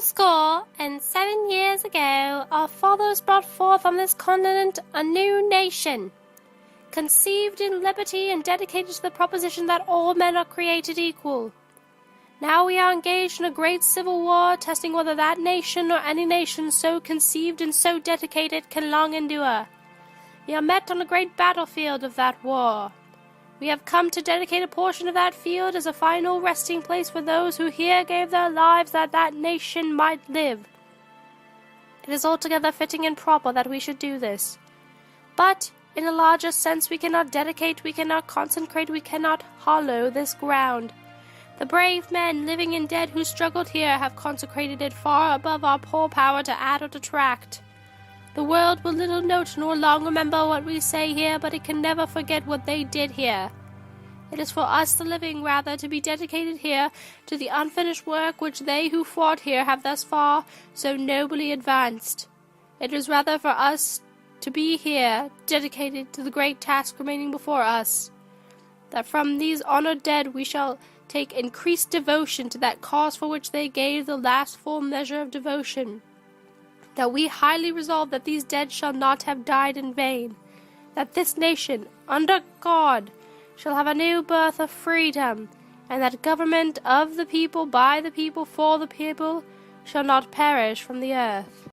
67 years ago, our fathers brought forth on this continent a new nation, conceived in liberty and dedicated to the proposition that all men are created equal. Now we are engaged in a great civil war, testing whether that nation or any nation so conceived and so dedicated can long endure. We are met on a great battlefield of that war. We have come to dedicate a portion of that field as a final resting place for those who here gave their lives that that nation might live. It is altogether fitting and proper that we should do this. But, in a larger sense, we cannot dedicate, we cannot consecrate, we cannot hallow this ground. The brave men, living and dead, who struggled here have consecrated it far above our poor power to add or detract. The world will little note nor long remember what we say here, but it can never forget what they did here. It is for us, the living, rather, to be dedicated here to the unfinished work which they who fought here have thus far so nobly advanced. It is rather for us to be here dedicated to the great task remaining before us, that from these honored dead we shall take increased devotion to that cause for which they gave the last full measure of devotion, that we highly resolve that these dead shall not have died in vain, that this nation, under God, shall have a new birth of freedom, and that government of the people, by the people, for the people, shall not perish from the earth.